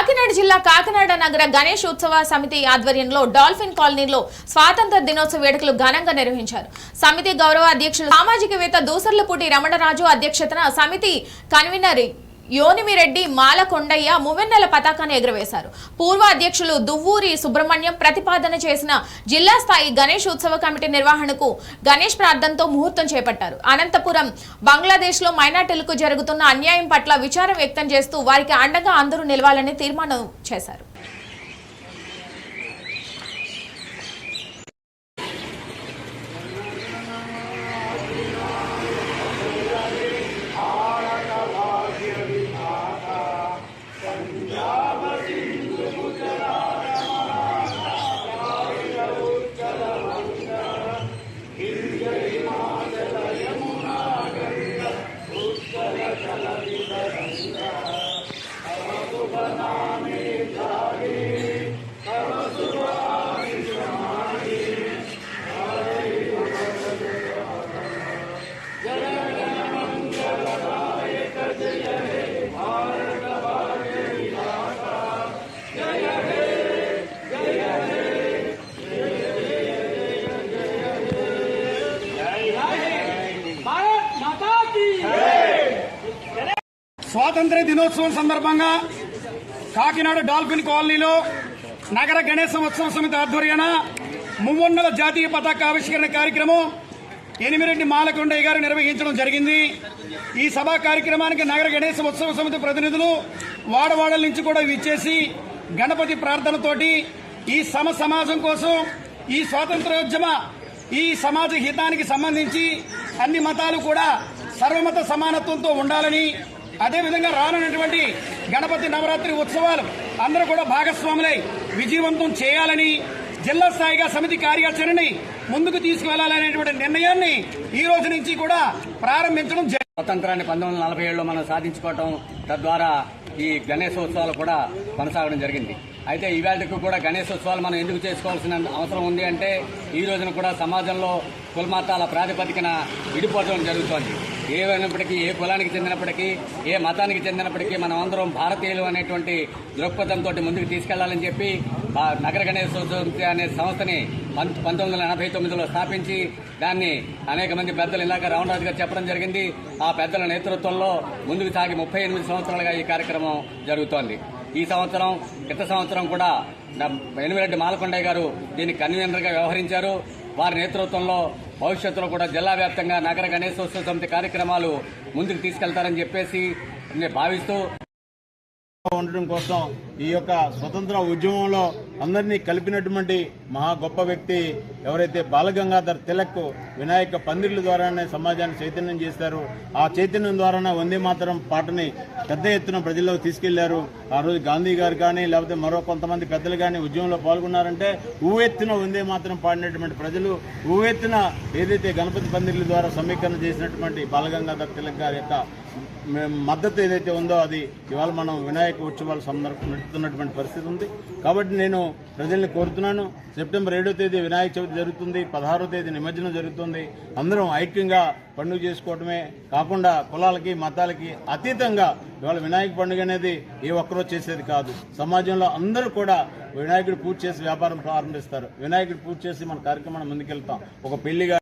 కాకినాడ జిల్లా కాకినాడ నగర గణేష్ ఉత్సవ సమితి ఆధ్వర్యంలో డాల్ఫిన్ కాలనీలో స్వాతంత్ర దినోత్సవ వేడుకలు ఘనంగా నిర్వహించారు. సమితి గౌరవ అధ్యక్షులు సామాజికవేత్త దూసర్లపూటి రమణరాజు అధ్యక్షతన సమితి కన్వీనర్ యోనిమిరెడ్డి మాలకొండయ్య మువెన్నెల పతాకాన్ని ఎగురవేశారు. పూర్వ అధ్యక్షులు దువ్వూరి సుబ్రహ్మణ్యం ప్రతిపాదన చేసిన జిల్లా స్థాయి గణేష్ ఉత్సవ కమిటీ నిర్వహణకు గణేష్ ప్రార్థనతో ముహూర్తం చేపట్టారు. అనంతపురం బంగ్లాదేశ్ లో మైనార్టీలకు జరుగుతున్న అన్యాయం పట్ల విచారం వ్యక్తం చేస్తూ వారికి అండగా అందరూ నిలవాలని తీర్మానం చేశారు. స్వాతంత్ర దినోత్సవం సందర్భంగా కాకినాడ డాల్ఫిన్ కాలనీలో నగర గణేశ ఉత్సవ సమితి ఆధ్వర్యాన మువ్వొన్నెల జాతీయ పతాక ఆవిష్కరణ కార్యక్రమం ఎనిమిరెడ్డి మాలకొండయ్య గారు నిర్వహించడం జరిగింది. ఈ సభా కార్యక్రమానికి నగర గణేశ ఉత్సవ సమితి ప్రతినిధులు వాడవాడల నుంచి కూడా విచ్చేసి గణపతి ప్రార్థనతోటి ఈ సమాజం కోసం ఈ స్వాతంత్రోద్యమ ఈ సమాజ హితానికి సంబంధించి అన్ని మతాలు కూడా సర్వమత సమానత్వంతో ఉండాలని, అదేవిధంగా రానున్నటువంటి గణపతి నవరాత్రి ఉత్సవాలు అందరూ కూడా భాగస్వాములై విజయవంతం చేయాలని, జిల్లా స్థాయిగా సమితి కార్యాచరణని ముందుకు తీసుకువెళ్లాలనేటువంటి నిర్ణయాన్ని ఈ రోజు నుంచి కూడా ప్రారంభించడం జరిగింది. స్వతంత్రాన్ని 1947లో మనం సాధించుకోవటం, తద్వారా ఈ గణేశోత్సవాలు కూడా కొనసాగడం జరిగింది. అయితే ఈవేళకు కూడా గణేశోత్సవాలు మనం ఎందుకు చేసుకోవాల్సిన అవసరం ఉంది అంటే, ఈ రోజున కూడా సమాజంలో కులమతాల ప్రాతిపదికన విడిపోవడం జరుగుతోంది. ఏమైనప్పటికీ, ఏ కులానికి చెందినప్పటికీ, ఏ మతానికి చెందినప్పటికీ మనం అందరం భారతీయులు అనేటువంటి దృక్పథంతో ముందుకు తీసుకెళ్లాలని చెప్పి నగర గణేశోత్సవం అనే సంస్థని 1989లో స్థాపించి దాన్ని అనేక మంది పెద్దలు ఇందాక రామరాజు గారు చెప్పడం జరిగింది. ఆ పెద్దల నేతృత్వంలో ముందుకు సాగి 38 సంవత్సరాలుగా ఈ కార్యక్రమం జరుగుతోంది. ఈ సంవత్సరం గత సంవత్సరం కూడా ఎనిమిరెడ్డి మాలకొండయ్య గారు దీనికి కన్వీనర్గా వ్యవహరించారు. వారి నేతృత్వంలో భవిష్యత్తులో కూడా జిల్లా వ్యాప్తంగా నగర గణేశోత్సవ సమితి కార్యక్రమాలు ముందుకు తీసుకెళ్తారని చెప్పేసి భావిస్తూ ఉండడం కోసం ఈ యొక్క స్వతంత్ర ఉద్యమంలో అందరినీ కలిపినటువంటి మహా గొప్ప వ్యక్తి ఎవరైతే బాలగంగాధర్ తిలక్ వినాయక పందిర్ల ద్వారానే సమాజాన్ని చైతన్యం చేశారు. ఆ చైతన్యం ద్వారానే వందే మాతరం పాటని పెద్ద ఎత్తున ప్రజల్లోకి తీసుకెళ్లారు. ఆ రోజు గాంధీ గారు కానీ లేకపోతే మరో కొంతమంది పెద్దలు కానీ ఉద్యమంలో పాల్గొన్నారంటే ఊవెత్తున వందే మాతరం పాడినటువంటి ప్రజలు, ఊవెత్తున ఏదైతే గణపతి పందిర్ల ద్వారా సమీకరణ చేసినటువంటి బాలగంగాధర్ తిలక్ గారి యొక్క మద్దతు ఏదైతే ఉందో అది ఇవాళ మనం వినాయక ఉత్సవాలు నడుపుతున్నటువంటి పరిస్థితి ఉంది. కాబట్టి నేను ప్రజల్ని కోరుతున్నాను, సెప్టెంబర్ 7వ తేదీ వినాయక చవితి జరుగుతుంది, 16వ తేదీ నిమజ్జనం జరుగుతుంది. అందరం ఐక్యంగా పండుగ చేసుకోవడమే కాకుండా కులాలకి మతాలకి అతీతంగా ఇవాళ వినాయక పండుగ అనేది ఏ ఒక్కరో చేసేది కాదు. సమాజంలో అందరూ కూడా వినాయకుడు పూజ చేసి వ్యాపారం ప్రారంభిస్తారు. వినాయకుడు పూజ చేసి మన కార్యక్రమాన్ని ముందుకెళ్తాం. ఒక పెళ్లిగా